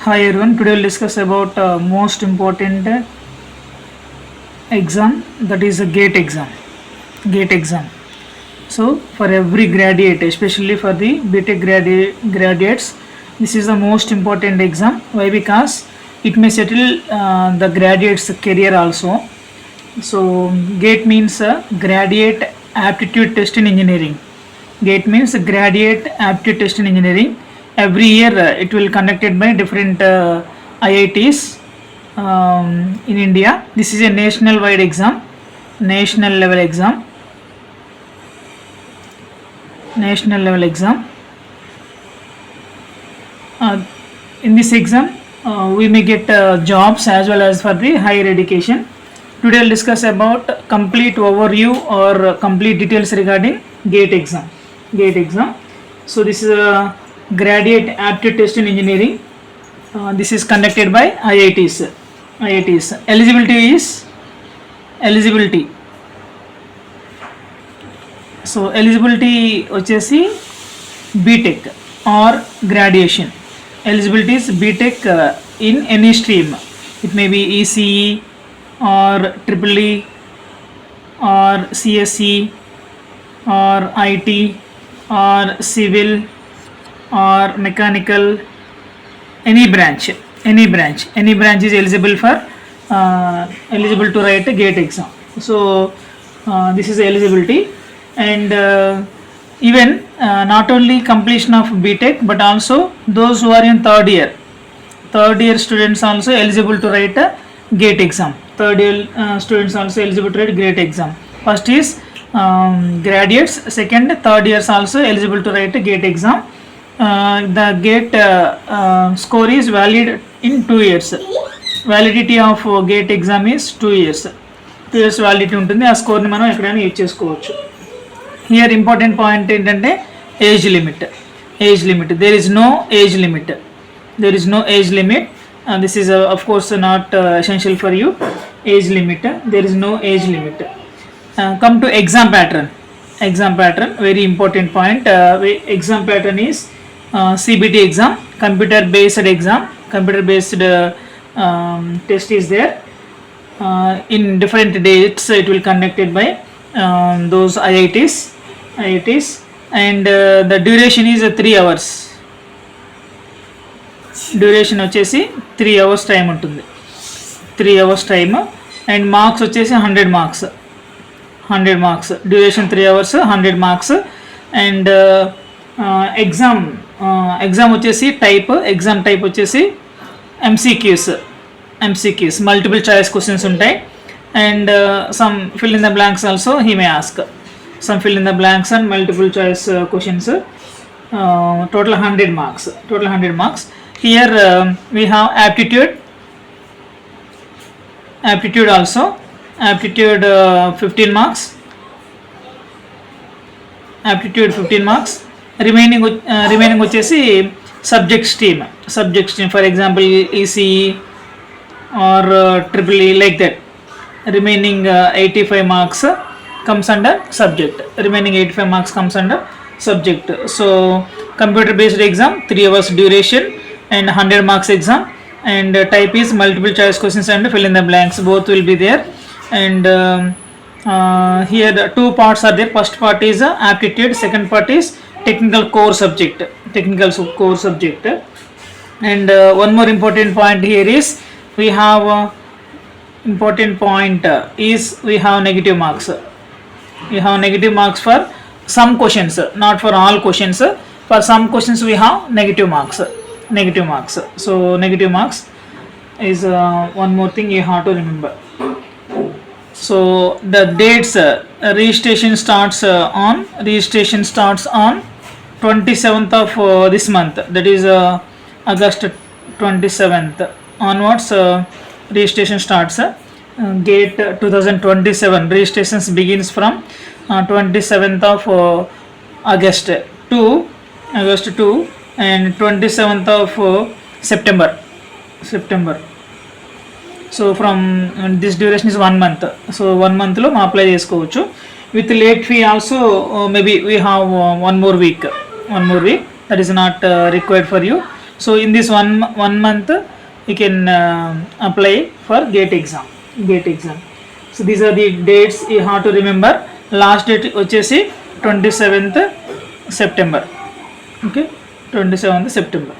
Hi everyone, today we'll discuss about most important exam, that is a GATE exam. GATE exam. So for every graduate, especially for the B.Tech graduates, this is the most important exam. Why? Because it may settle the graduate's career also. So GATE means Graduate Aptitude Test in Engineering. GATE means Graduate Aptitude Test in Engineering. Every year it will conducted by different IITs in India. This is a national wide exam, national level exam. In this exam, we may get jobs as well as for the higher education. Today I'll discuss about complete overview or complete details regarding GATE exam. So this is a graduate aptitude test in engineering. This is conducted by IITs. Eligibility. So eligibility వచ్చేసి B.Tech or graduation. Eligibility is B.Tech in any stream. It may be ECE or EEE or CSE or IT or civil or mechanical, any branch is eligible for eligible to write a GATE exam. So this is eligibility, and even not only completion of B.Tech but also those who are in third year students also eligible to write a GATE exam. Third year students also eligible to write GATE exam. First is graduates, second third years also eligible to write a GATE exam. The GATE score is valid in 2 years. Validity of GATE exam is 2 years. 2 years validity ఉంటుంది. ఆ స్కోర్ని మనం ఎక్కడైనా use చేసుకోవచ్చు. Here important point ఏంటంటే age limit. There is no age limit. This is of course not essential for you. Age limit. There is no age limit. Come to exam pattern. Very important point. Exam pattern is CBT exam, computer based test is there. In different dates it will conducted by those IITs, and the duration is 3 hours. Duration వచ్చేసి 3 hours time ఉంటుంది. 3 hours time, and marks వచ్చేసి 100 marks. Duration 3 hours, 100 marks. And exam వచ్చేసి exam type వచ్చేసి MCQs, multiple choice questions ఉంటాయి. And some fill in the blanks also he may ask. Some fill in the blanks and multiple choice questions. Total 100 marks. Here we have aptitude also. Aptitude 15 marks. Remaining వచ్చేసి subject stream. For example ECE or EEE, like that. Remaining 85 marks comes under subject. So computer based exam, 3 hours duration and 100 marks exam, and type is multiple choice questions and fill in the blanks. Both will be there. And here the 2 parts are there. First part is aptitude, second part is technical core subject. And one more important point here is we have we have negative marks. For some questions, not for all questions. For some questions we have negative marks. So negative marks is one more thing you have to remember. So the dates, registration starts on 27th of this month, that is August 27th onwards. Registration starts. GATE 2027 registrations begins from 27th of August to and 27th of September. So from this duration is 1 month. So 1 month lo ma apply chesukovachu. With late fee also maybe we have one more week. That is not required for you. So in this one month you can apply for GATE exam. So these are the dates you have to remember. Last date వచ్చేసి 27th September. Okay, 27th September.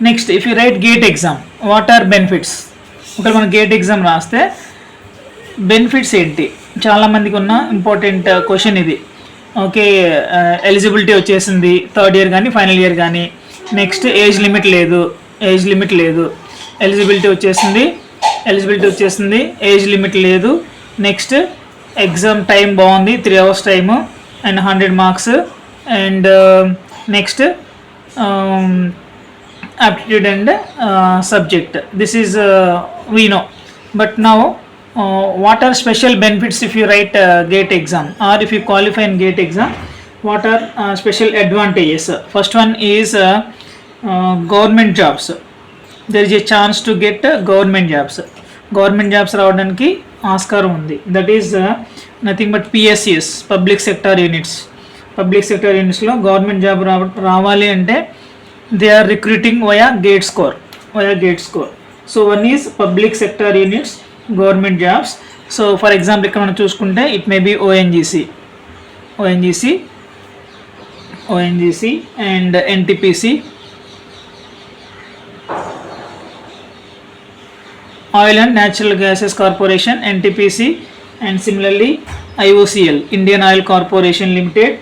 Next, if you write GATE exam, what are benefits? ఒకవేళ మనం GATE exam రాస్తే benefits ఏంటి, చాలామందికి ఉన్న important question ఇది. Okay, eligibility వచ్చేసింది third year కానీ ఫైనల్ ఇయర్ కానీ. నెక్స్ట్ ఏజ్ లిమిట్ లేదు. ఎలిజిబిలిటీ వచ్చేసింది, ఏజ్ లిమిట్ లేదు. నెక్స్ట్ ఎగ్జామ్ టైం బాగుంది, 3 hours time and 100 marks. And next aptitude and subject. This is we know, but now what are special benefits if you write GATE exam or if you qualify in GATE exam? What are special advantages? First one is government jobs. There is a chance to get government jobs రావడానికి ఆస్కారం ఉంది. That is nothing but PSCs, public sector యూనిట్స్లో government job రావాలి అంటే they are recruiting via gate score. So one is public sector units, government jobs. So for example ikkada మనం చూసుకుంటే it may be ONGC and NTPC, Oil and Natural Gases Corporation, NTPC, and similarly IOCL, Indian Oil Corporation Limited.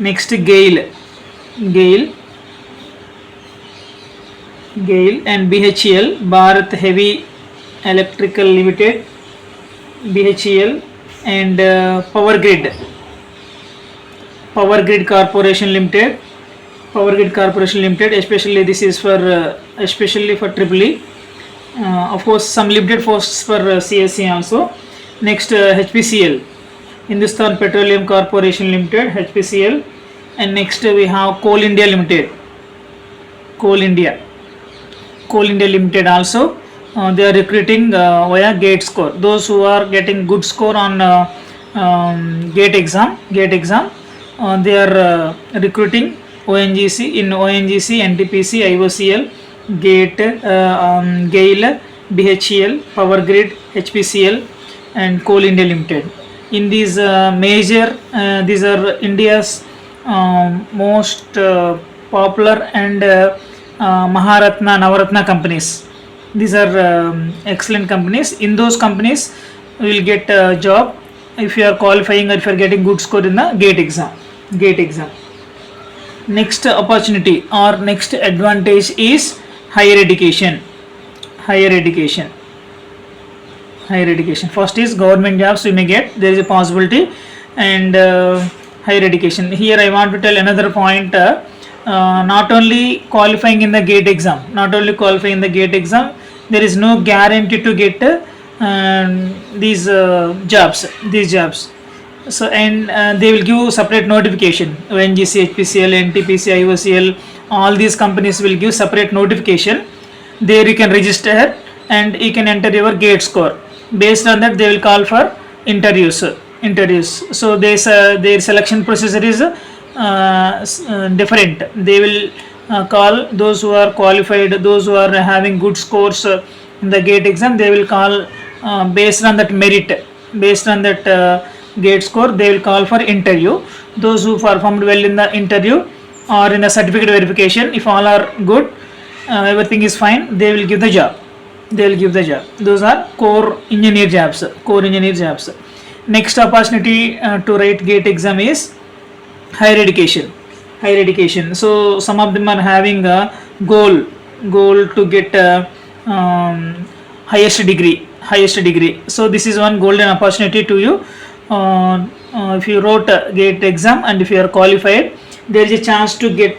Next GAIL and BHEL, Bharat Heavy Electrical Limited, BHEL, and Power Grid Corporation Limited, especially this is for especially for EEE. Of course some limited posts for CSC also. Next HPCL, Hindustan Petroleum Corporation Limited, HPCL. And next we have Coal India Limited also. They are recruiting via GATE score. Those who are getting good score on GATE exam, they are recruiting ONGC, NTPC, IOCL, GATE, GAIL, BHEL, Power Grid, HPCL, and Coal India Limited. In these major, these are India's most popular and Maharatna, Navaratna companies. These are excellent companies. In those companies you will get a job if you are qualifying or if you are getting good score in the GATE exam. Next opportunity or next advantage is higher education. First is government jobs you may get, there is a possibility, and higher education. Here I want to tell another point. Not only qualifying in the GATE exam, there is no guarantee to get these jobs. So and they will give separate notification. ONGC, HPCL, NTPC, IOCL, all these companies will give separate notification. There you can register and you can enter your GATE score. Based on that they will call for interviews. So their selection procedure is different. They will call those who are qualified, those who are having good scores in the GATE exam. They will call based on that merit, based on that GATE score. They will call for interview. Those who performed well in the interview or in the certificate verification, if all are good, everything is fine, they will give the job. Those are core engineer jobs. Next opportunity to write GATE exam is higher education. So some of them are having a goal to get highest degree. So this is one golden opportunity to you. If you wrote GATE exam and if you are qualified, there is a chance to get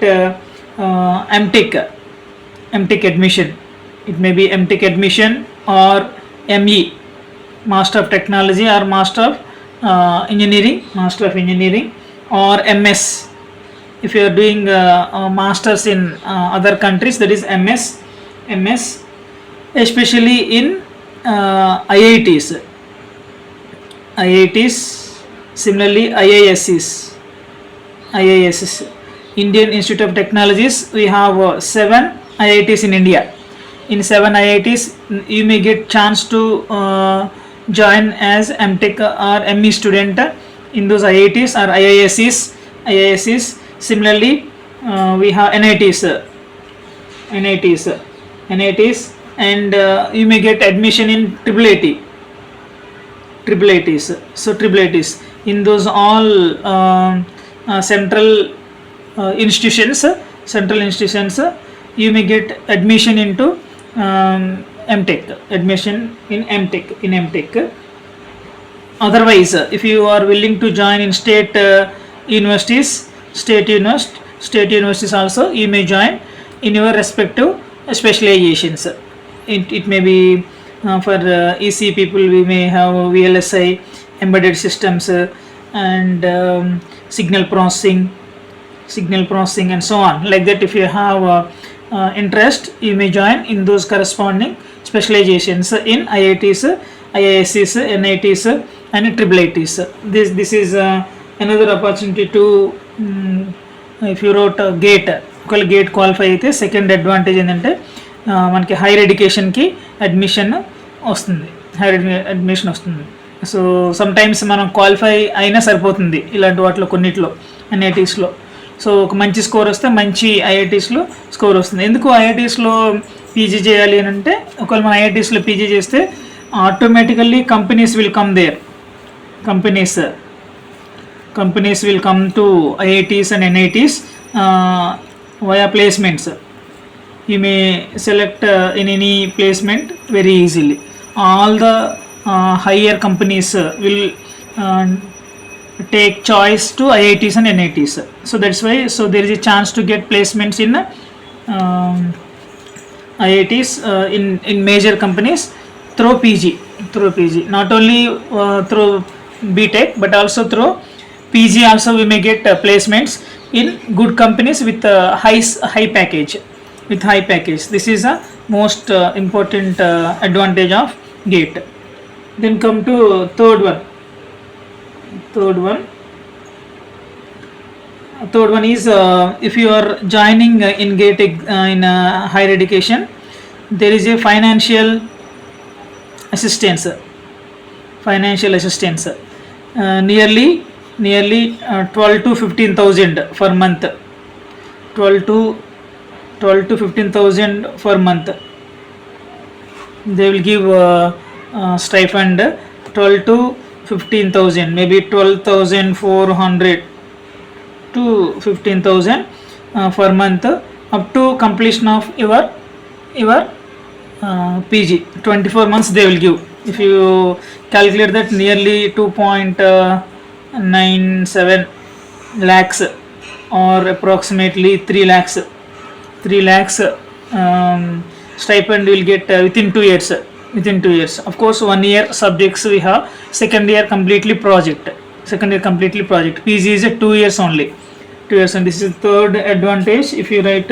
MTech admission. It may be MTech admission or ME, Master of Technology, or Master of Engineering, or MS. If you are doing masters in other countries, that is MS, especially in IITs, similarly IISs, Indian Institute of Technologies. We have 7 IITs in India. In 7 IITs, you may get chance to join as MTech or ME student in those IITs or IIScs. Similarly, we have NITs, and you may get admission in triple ITs. So triple ITs in those all central institutions, you may get admission into MTech, admission in MTech. Otherwise, if you are willing to join in state universities also, you may join in your respective specializations. It may be for EC people, we may have VLSI, embedded systems, and signal processing, and so on. Like that, if you have interest, you may join in those corresponding specializations in IITs, IIScs, NITs, and triple ITs. This is another opportunity to if you wrote GATE, ఒకవేళ gate qualify అయితే second advantage ఏంటంటే మనకి hire ఎడ్యుకేషన్కి admission వస్తుంది. So some times మనం qualify అయినా సరిపోతుంది ఇలాంటి వాటిలో కొన్నిట్లో NITsలో. సో ఒక మంచి స్కోర్ వస్తే మంచి IITsలో స్కోర్ వస్తుంది. ఎందుకు IITsలో పీజీ చేయాలి అని అంటే, ఒకవేళ మన IITsలో పీజీ చేస్తే automatically companies will come there. Companies will come to IITs and NITs via placements. You may select in any placement very easily. All the higher companies will take choice to IITs and NITs. So that's why, so there is a chance to get placements in IITs in major companies through PG. Not only through B.Tech but also through PG also we may get placements in good companies with high package. This is a most important advantage of GATE. Then come to third one is if you are joining in GATE in higher education, there is a financial assistance, nearly 12 to 15,000 per month. 12 to 15,000 per month. They will give stipend 12 to 15,000, maybe 12,400 to 15,000 per month up to completion of your PG. 24 months they will give. If you calculate that, nearly 2.97 lakhs or approximately 3 lakhs stipend will get within 2 years. Of course, 1 year subjects we have, second year completely project. PG is 2 years only. And this is the third advantage. If you write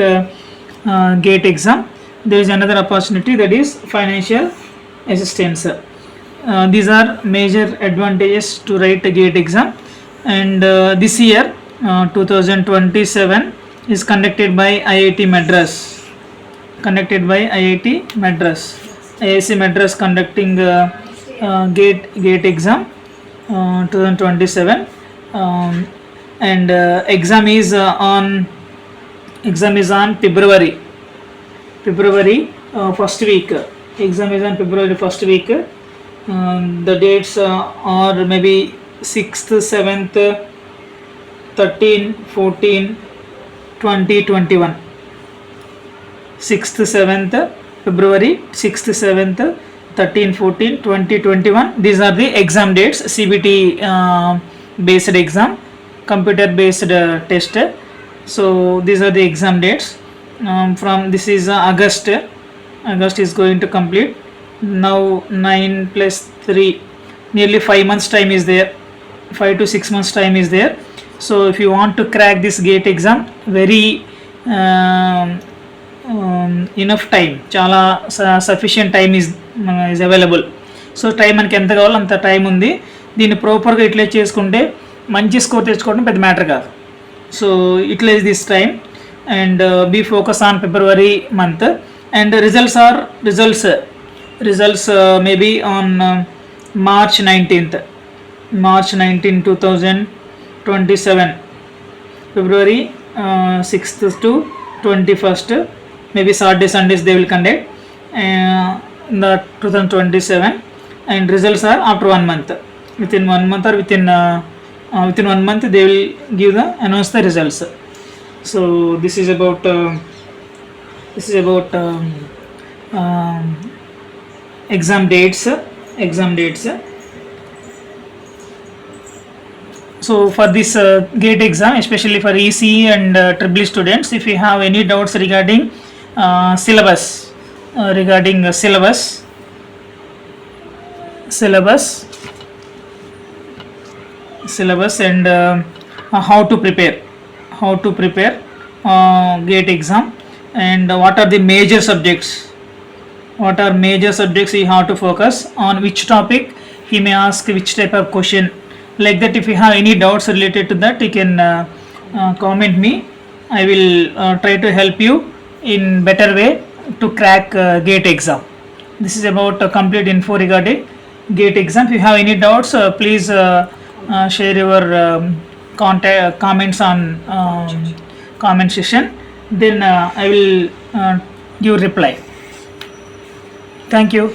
GATE exam, there is another opportunity, that is financial assistance. These are major advantages to write a GATE exam. And this year 2027 is conducted by IIT Madras. IISc Madras conducting GATE exam 2027, and exam is on February first week. Exam is on February first week. The dates are maybe 6th, 7th, 13, 14, 20, 21. 6th, 7th February, 6th, 7th, 13, 14, 20, 21. These are the exam dates. CBT based exam, computer based test. So these are the exam dates. From this is August is going to complete. Now 9 plus 3, nearly 5 months time is there. 5 to 6 months time is there. So if you want to crack this GATE exam, very enough time, చాలా sufficient time is available. So time మనకి ఎంత కావాలో అంత time ఉంది. దీన్ని ప్రాపర్గా utilise చేసుకుంటే మంచి స్కోర్ తెచ్చుకోవడం పెద్ద మ్యాటర్ కాదు. So utilize this time and be focus on February month, and results maybe on March 19th, March 19 2027, February 6th to 21st, maybe Saturday Sundays they will conduct in the 2027, and results are after 1 month, within 1 month or within 1 month they will give the announce the results. So this is about exam dates. So for this GATE exam, especially for ECE and EEE students, if you have any doubts regarding syllabus, and how to prepare GATE exam, and what are major subjects you have to focus on, which topic he may ask which type of question, like that. If you have any doubts related to that, you can comment me. I will try to help you in better way to crack GATE exam. This is about complete info regarding GATE exam. If you have any doubts, please share your comments on comment section, then I will give reply. Thank you.